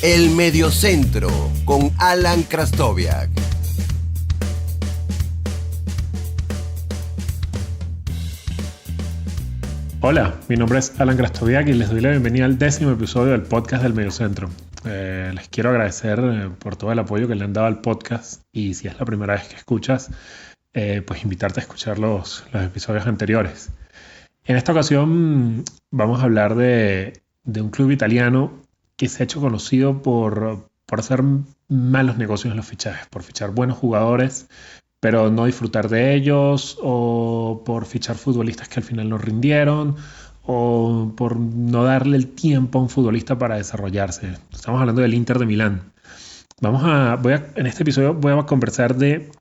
El Mediocentro con Alan Krastoviak. Hola, mi nombre es Alan Krastoviak y les doy la bienvenida al 10º episodio del podcast del Mediocentro. Les quiero agradecer por todo el apoyo que le han dado al podcast, y si es la primera vez que escuchas, pues invitarte a escuchar los episodios anteriores. En esta ocasión vamos a hablar de un club italiano que se ha hecho conocido por hacer malos negocios en los fichajes, por fichar buenos jugadores pero no disfrutar de ellos, o por fichar futbolistas que al final no rindieron, o por no darle el tiempo a un futbolista para desarrollarse. Estamos hablando del Inter de Milán. En este episodio voy a conversar de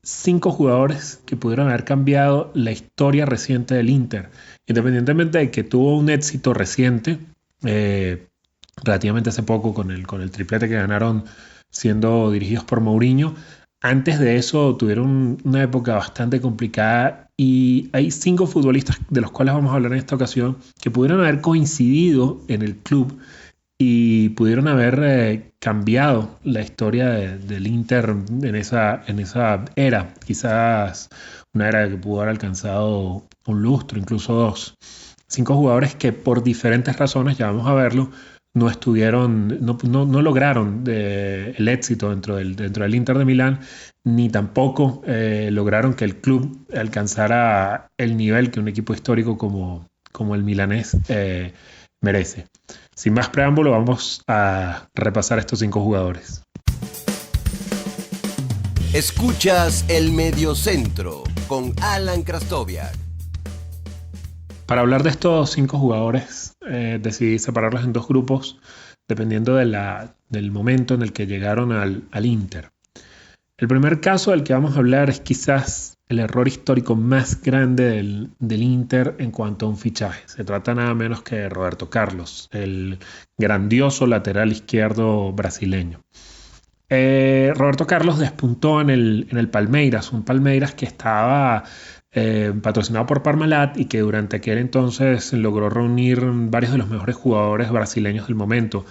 5 jugadores que pudieron haber cambiado la historia reciente del Inter, independientemente de que tuvo un éxito reciente, relativamente hace poco con el triplete que ganaron siendo dirigidos por Mourinho. Antes de eso tuvieron una época bastante complicada, y hay 5 futbolistas de los cuales vamos a hablar en esta ocasión que pudieron haber coincidido en el club y pudieron haber cambiado la historia del Inter en esa era. Quizás una era que pudo haber alcanzado un lustro, incluso 2. 5 jugadores que por diferentes razones, ya vamos a verlo, no lograron el éxito dentro del Inter de Milán, ni tampoco lograron que el club alcanzara el nivel que un equipo histórico como el milanés merece. Sin más preámbulo, vamos a repasar estos 5 jugadores. Escuchas El Mediocentro con Alan Krastoviak. Para hablar de estos 5 jugadores, decidí separarlos en 2 grupos, dependiendo del momento en el que llegaron al Inter. El primer caso del que vamos a hablar es quizás el error histórico más grande del Inter en cuanto a un fichaje. Se trata nada menos que de Roberto Carlos, el grandioso lateral izquierdo brasileño. Roberto Carlos despuntó en el Palmeiras, un Palmeiras que estaba patrocinado por Parmalat y que durante aquel entonces logró reunir varios de los mejores jugadores brasileños del momento.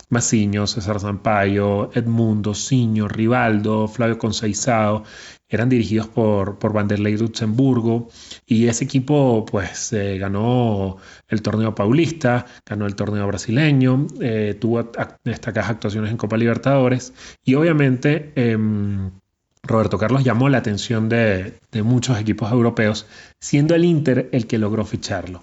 Massinho, César Sampaio, Edmundo, Sinho, Rivaldo, Flavio Conceição, eran dirigidos por Vanderlei Luxemburgo, y ese equipo pues ganó el torneo paulista, ganó el torneo brasileño, tuvo destacadas actuaciones en Copa Libertadores, y obviamente Roberto Carlos llamó la atención de muchos equipos europeos, siendo el Inter el que logró ficharlo.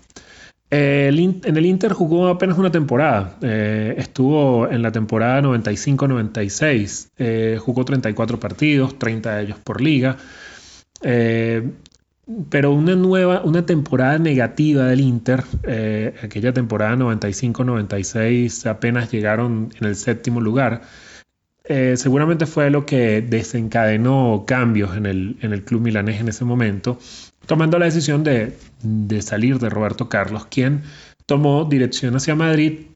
En el Inter jugó apenas una temporada. Estuvo en la temporada 95-96. Jugó 34 partidos, 30 de ellos por liga. Pero una temporada negativa del Inter, aquella temporada 95-96, apenas llegaron en el 7º lugar. Seguramente fue lo que desencadenó cambios en el club milanés en ese momento, tomando la decisión de salir de Roberto Carlos, quien tomó dirección hacia Madrid,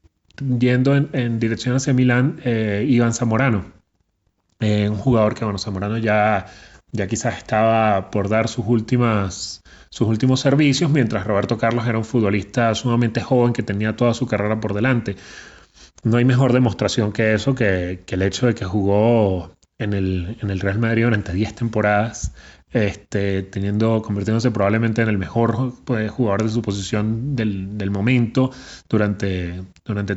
yendo en dirección hacia Milán, Iván Zamorano, un jugador que, Zamorano ya quizás estaba por dar sus últimos servicios, mientras Roberto Carlos era un futbolista sumamente joven que tenía toda su carrera por delante. No hay mejor demostración que eso, que el hecho de que jugó en el Real Madrid durante 10 temporadas, convirtiéndose probablemente en el mejor jugador de su posición del momento durante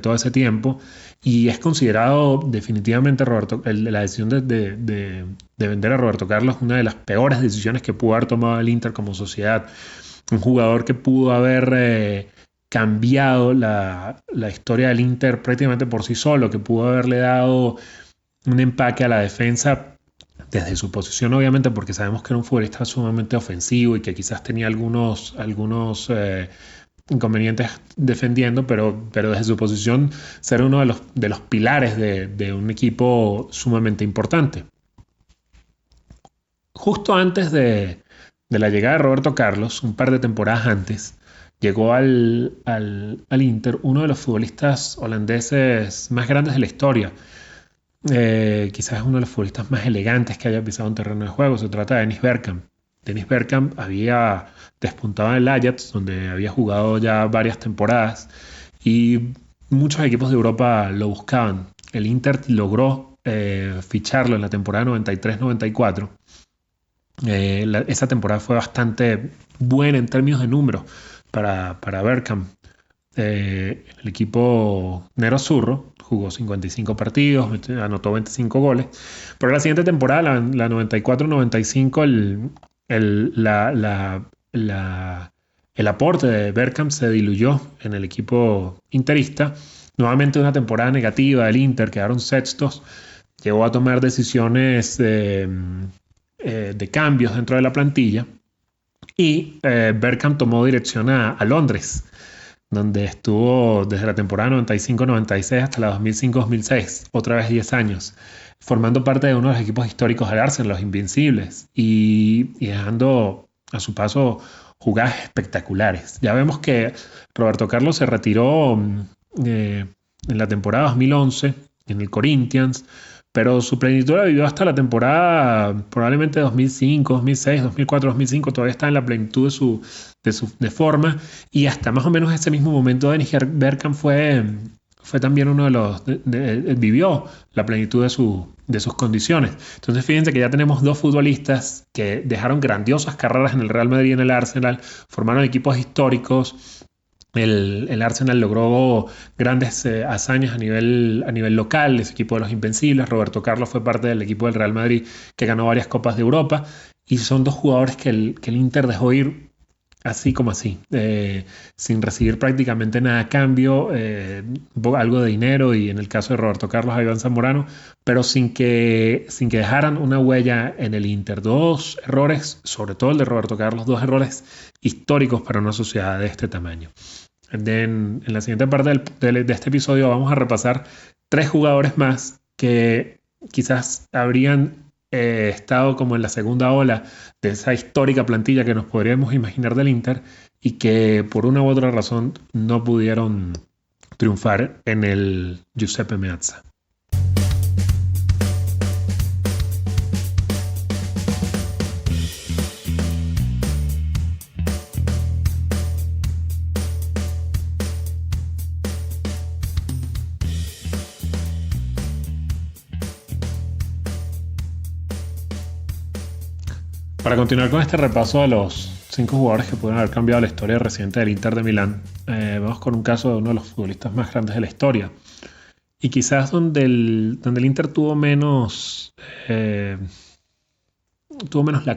todo ese tiempo. Y es considerado definitivamente la decisión de vender a Roberto Carlos una de las peores decisiones que pudo haber tomado el Inter como sociedad. Un jugador que pudo haber cambiado la historia del Inter prácticamente por sí solo, que pudo haberle dado un empaque a la defensa desde su posición, obviamente, porque sabemos que era un futbolista sumamente ofensivo y que quizás tenía algunos inconvenientes defendiendo, pero desde su posición ser uno de los pilares de un equipo sumamente importante. Justo antes de la llegada de Roberto Carlos, un par de temporadas antes, llegó al Inter uno de los futbolistas holandeses más grandes de la historia. Quizás uno de los futbolistas más elegantes que haya pisado un terreno de juego. Se trata de Dennis Bergkamp. Dennis Bergkamp había despuntado en el Ajax, donde había jugado ya varias temporadas, y muchos equipos de Europa lo buscaban. el Inter logró ficharlo en la temporada 93-94. Esa temporada fue bastante buena en términos de números para Bergkamp. El equipo Nero Zurro jugó 55 partidos, anotó 25 goles. Pero la siguiente temporada, la 94-95, el aporte de Bergkamp se diluyó en el equipo interista. Nuevamente una temporada negativa del Inter, quedaron sextos. Llegó a tomar decisiones de cambios dentro de la plantilla. Y Bergkamp tomó dirección a Londres, donde estuvo desde la temporada 95-96 hasta la 2005-2006, otra vez 10 años, formando parte de uno de los equipos históricos del Arsenal, los Invencibles, y dejando a su paso jugadas espectaculares. Ya vemos que Roberto Carlos se retiró en la temporada 2011 en el Corinthians, pero su plenitud la vivió hasta la temporada probablemente 2005, 2006, 2004, 2005. Todavía está en la plenitud de forma, y hasta más o menos ese mismo momento Dennis Bergkamp fue también uno de los vivió la plenitud de sus condiciones. Entonces fíjense que ya tenemos dos futbolistas que dejaron grandiosas carreras en el Real Madrid y en el Arsenal, formaron equipos históricos. El Arsenal logró grandes hazañas a nivel local, ese equipo de los Invencibles. Roberto Carlos fue parte del equipo del Real Madrid que ganó varias Copas de Europa, y son dos jugadores que el Inter dejó ir así como así, sin recibir prácticamente nada a cambio, algo de dinero, y en el caso de Roberto Carlos a Iván Zamorano, pero sin que dejaran una huella en el Inter. Dos errores, sobre todo el de Roberto Carlos, dos errores históricos para una sociedad de este tamaño. En la siguiente parte de este episodio vamos a repasar tres jugadores más que quizás habrían estado como en la segunda ola de esa histórica plantilla que nos podríamos imaginar del Inter, y que por una u otra razón no pudieron triunfar en el Giuseppe Meazza. Para continuar con este repaso de los 5 jugadores que pudieron haber cambiado la historia reciente del Inter de Milán, vamos con un caso de uno de los futbolistas más grandes de la historia, y quizás donde el Inter tuvo menos la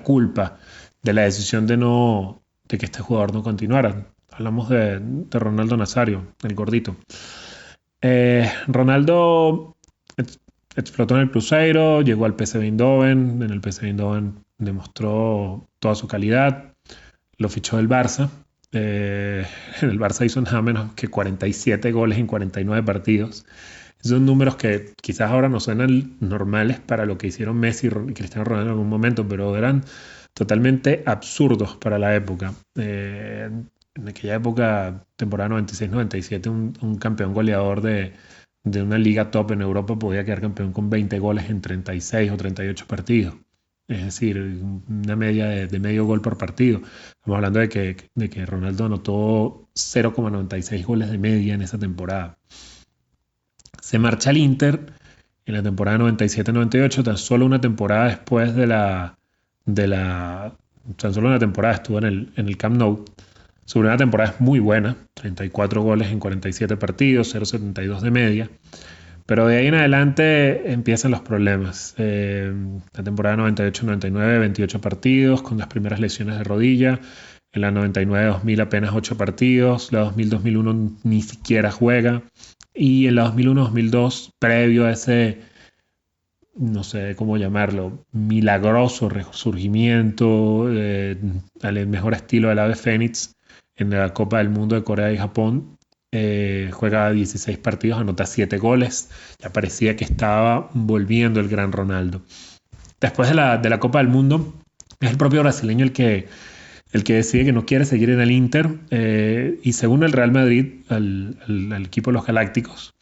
culpa de la decisión de que este jugador no continuara. Hablamos de Ronaldo Nazario, el gordito. Ronaldo explotó en el Cruzeiro, llegó al PSV Eindhoven. En el PSV Eindhoven demostró toda su calidad, lo fichó el Barça. En el Barça hizo nada menos que 47 goles en 49 partidos. Son números que quizás ahora no suenan normales para lo que hicieron Messi y Cristiano Ronaldo en algún momento, pero eran totalmente absurdos para la época. En aquella época, temporada 96-97, un campeón goleador de una liga top en Europa podía quedar campeón con 20 goles en 36 o 38 partidos. Es decir, una media de medio gol por partido. Estamos hablando de que Ronaldo anotó 0,96 goles de media en esa temporada. Se marcha al Inter en la temporada 97-98, tan solo una temporada después tan solo una temporada estuvo en el Camp Nou. Su primera temporada es muy buena, 34 goles en 47 partidos, 0,72 de media. Pero de ahí en adelante empiezan los problemas. La temporada 98-99, 28 partidos, con las primeras lesiones de rodilla. En la 99-2000 apenas 8 partidos. La 2000-2001 ni siquiera juega. Y en la 2001-2002, previo a ese, no sé cómo llamarlo, milagroso resurgimiento al mejor estilo del ave Fénix en la Copa del Mundo de Corea y Japón, juega 16 partidos, anota 7 goles. Ya parecía que estaba volviendo el gran Ronaldo. Después de la Copa del Mundo, es el propio brasileño el que decide que no quiere seguir en el Inter, y según el Real Madrid, al equipo de los Galácticos,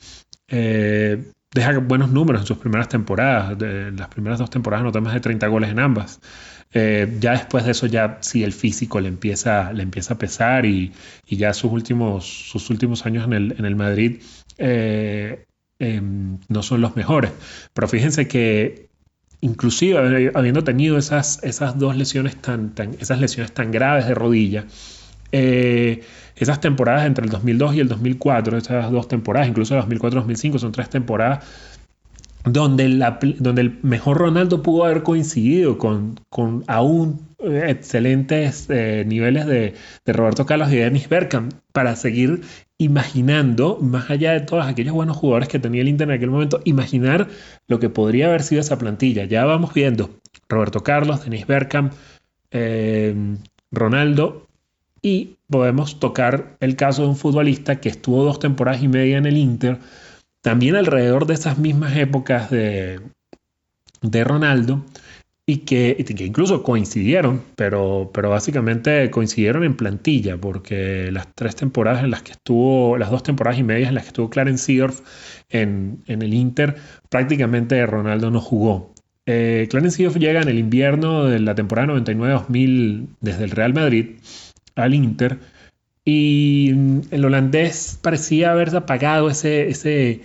deja buenos números en sus primeras temporadas. Las primeras 2 temporadas anotó más de 30 goles en ambas. Ya después de eso, ya sí, el físico le empieza a pesar, y ya sus últimos años en el Madrid no son los mejores. Pero fíjense que inclusive habiendo tenido esas dos lesiones esas lesiones tan graves de rodilla, esas temporadas entre el 2002 y el 2004, esas dos temporadas, incluso el 2004-2005, son 3 temporadas donde el mejor Ronaldo pudo haber coincidido con aún excelentes niveles de Roberto Carlos y Dennis Bergkamp, para seguir imaginando, más allá de todos aquellos buenos jugadores que tenía el Inter en aquel momento, imaginar lo que podría haber sido esa plantilla. Ya vamos viendo Roberto Carlos, Dennis Bergkamp, Ronaldo, y podemos tocar el caso de un futbolista que estuvo 2 temporadas y media en el Inter, también alrededor de esas mismas épocas de Ronaldo, y que incluso coincidieron, pero básicamente coincidieron en plantilla, porque las 3 temporadas en las que estuvo, las 2 temporadas y media en las que estuvo Clarence Seedorf en el Inter, prácticamente Ronaldo no jugó. Clarence Seedorf llega en el invierno de la temporada 99-2000 desde el Real Madrid al Inter, y el holandés parecía haberse apagado ese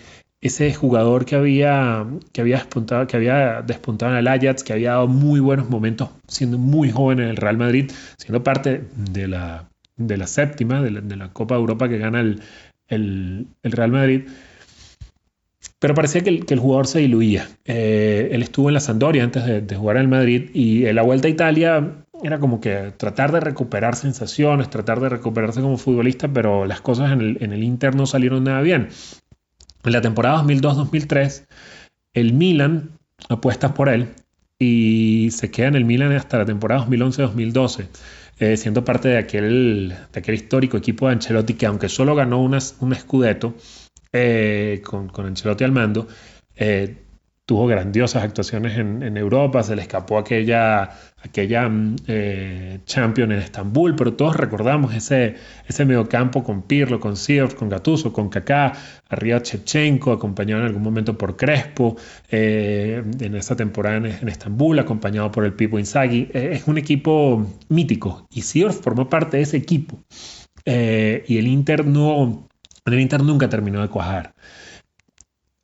jugador que había despuntado en el Ajax, que había dado muy buenos momentos siendo muy joven en el Real Madrid, siendo parte de la séptima, de la Copa de Europa que gana el Real Madrid. Pero parecía que el jugador se diluía. Él estuvo en la Sampdoria antes de jugar en el Madrid, y en la Vuelta a Italia era como que tratar de recuperar sensaciones, tratar de recuperarse como futbolista, pero las cosas en el Inter no salieron nada bien. En la temporada 2002-2003, el Milan apuesta por él y se queda en el Milan hasta la temporada 2011-2012, siendo parte de aquel histórico equipo de Ancelotti, que aunque solo ganó un Scudetto con Ancelotti al mando, tuvo grandiosas actuaciones en Europa. Se le escapó aquella Champions en Estambul, pero todos recordamos ese mediocampo con Pirlo, con Seedorf, con Gattuso, con Kaká, arriba Shevchenko, acompañado en algún momento por Crespo, en esa temporada en Estambul, acompañado por el Pippo Inzaghi. Es un equipo mítico, y Seedorf formó parte de ese equipo, y el Inter nunca terminó de cuajar.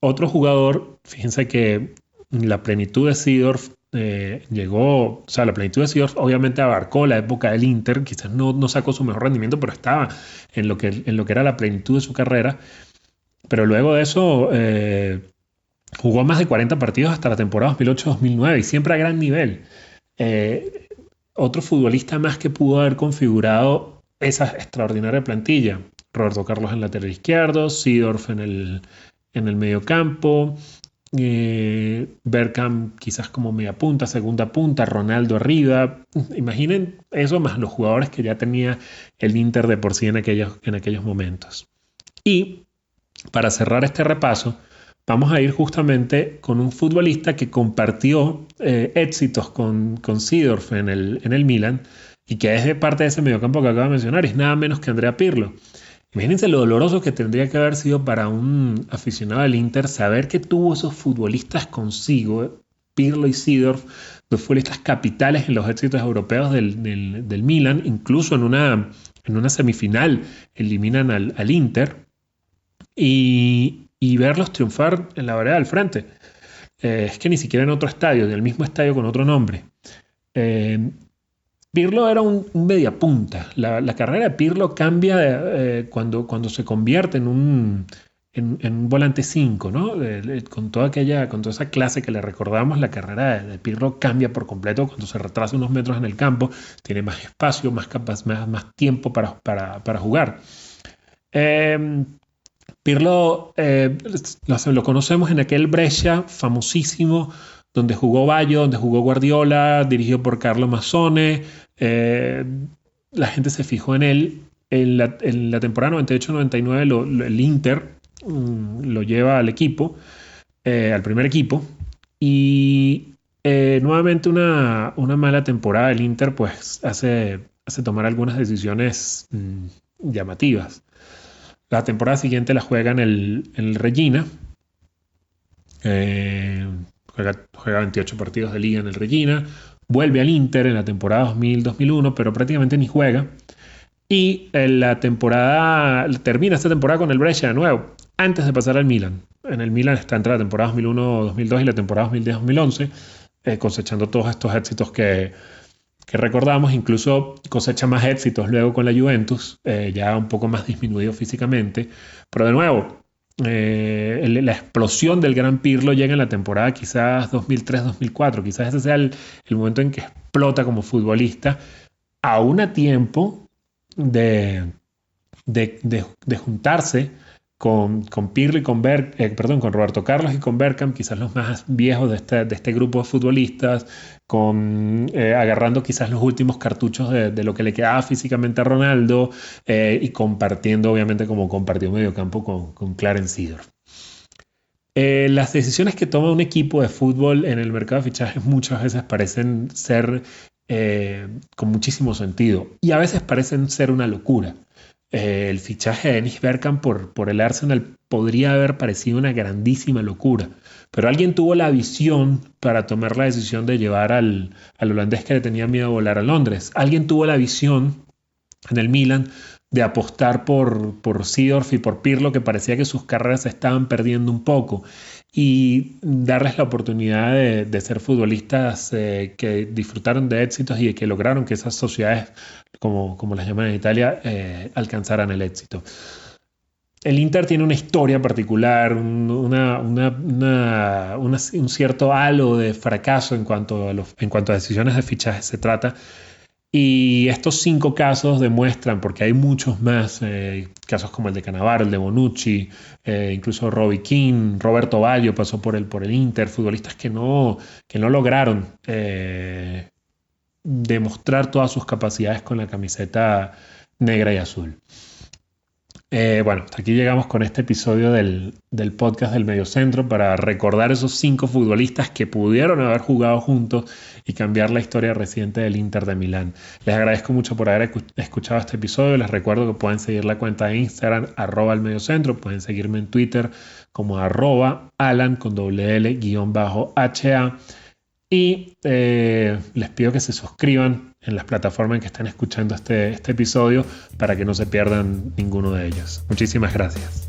Otro jugador, fíjense que la plenitud de Seedorf llegó, o sea, la plenitud de Seedorf obviamente abarcó la época del Inter, quizás no sacó su mejor rendimiento, pero estaba en lo que era la plenitud de su carrera. Pero luego de eso jugó más de 40 partidos hasta la temporada 2008-2009, y siempre a gran nivel. Otro futbolista más que pudo haber configurado esa extraordinaria plantilla: Roberto Carlos en lateral izquierdo, Seedorf en el medio campo, Bergkamp quizás como media punta, segunda punta, Ronaldo arriba. Imaginen eso más los jugadores que ya tenía el Inter de por sí en aquellos momentos. Y para cerrar este repaso, vamos a ir justamente con un futbolista que compartió éxitos con Seedorf en el Milan, y que es de parte de ese mediocampo que acabo de mencionar, es nada menos que Andrea Pirlo. Imagínense lo doloroso que tendría que haber sido para un aficionado del Inter saber que tuvo esos futbolistas consigo, Pirlo y Seedorf, dos futbolistas capitales en los éxitos europeos del Milan. Incluso en una semifinal eliminan al Inter, y verlos triunfar en la vereda del frente. Es que ni siquiera en otro estadio, en el mismo estadio con otro nombre. Pirlo era un mediapunta. La carrera de Pirlo cambia cuando se convierte en un volante 5, ¿no? Con toda esa clase que le recordamos, la carrera de Pirlo cambia por completo cuando se retrasa unos metros en el campo, tiene más espacio, más tiempo para jugar. Pirlo lo conocemos en aquel Brescia famosísimo, donde jugó Baggio, donde jugó Guardiola, dirigido por Carlo Massone. La gente se fijó en él. En la temporada 98-99 el Inter lo lleva al equipo, al primer equipo, y nuevamente una mala temporada del Inter pues hace tomar algunas decisiones llamativas. La temporada siguiente la juega en el Reggina. Juega 28 partidos de liga en el Reggina. Vuelve al Inter en la temporada 2000-2001, pero prácticamente ni juega. Y termina esta temporada con el Brescia de nuevo. antes de pasar al Milan. En el Milan está entre la temporada 2001-2002 y la temporada 2010-2011, cosechando todos estos éxitos que recordamos. Incluso cosecha más éxitos luego con la Juventus, ya un poco más disminuido físicamente. Pero de nuevo, la explosión del gran Pirlo llega en la temporada quizás 2003-2004. Quizás ese sea el momento en que explota como futbolista, aún a tiempo de juntarse con Pirlo y con Roberto Carlos y con Bergkamp, quizás los más viejos de este grupo de futbolistas, agarrando quizás los últimos cartuchos de lo que le quedaba físicamente a Ronaldo, y compartiendo, obviamente, como compartió mediocampo con Clarence Seedorf. Las decisiones que toma un equipo de fútbol en el mercado de fichajes muchas veces parecen ser con muchísimo sentido, y a veces parecen ser una locura. El fichaje de Dennis Bergkamp por el Arsenal podría haber parecido una grandísima locura, pero alguien tuvo la visión para tomar la decisión de llevar al holandés que le tenía miedo a volar a Londres. Alguien tuvo la visión en el Milan de apostar por Seedorf y por Pirlo, que parecía que sus carreras se estaban perdiendo un poco, y darles la oportunidad de ser futbolistas que disfrutaron de éxitos y que lograron que esas sociedades, como las llaman en Italia, alcanzaran el éxito. El Inter tiene una historia particular, un cierto halo de fracaso en cuanto a decisiones de fichaje se trata. Y estos 5 casos demuestran, porque hay muchos más, casos como el de Cannavaro, el de Bonucci, incluso Robbie Keane, Roberto Baggio pasó por el Inter, futbolistas que no lograron demostrar todas sus capacidades con la camiseta negra y azul. Bueno, hasta aquí llegamos con este episodio del podcast del Mediocentro, para recordar esos 5 futbolistas que pudieron haber jugado juntos y cambiar la historia reciente del Inter de Milán. Les agradezco mucho por haber escuchado este episodio. Les recuerdo que pueden seguir la cuenta de Instagram @elmediocentro, pueden seguirme en Twitter como @alan_ha, y les pido que se suscriban en las plataformas en que estén escuchando este episodio para que no se pierdan ninguno de ellos. Muchísimas gracias.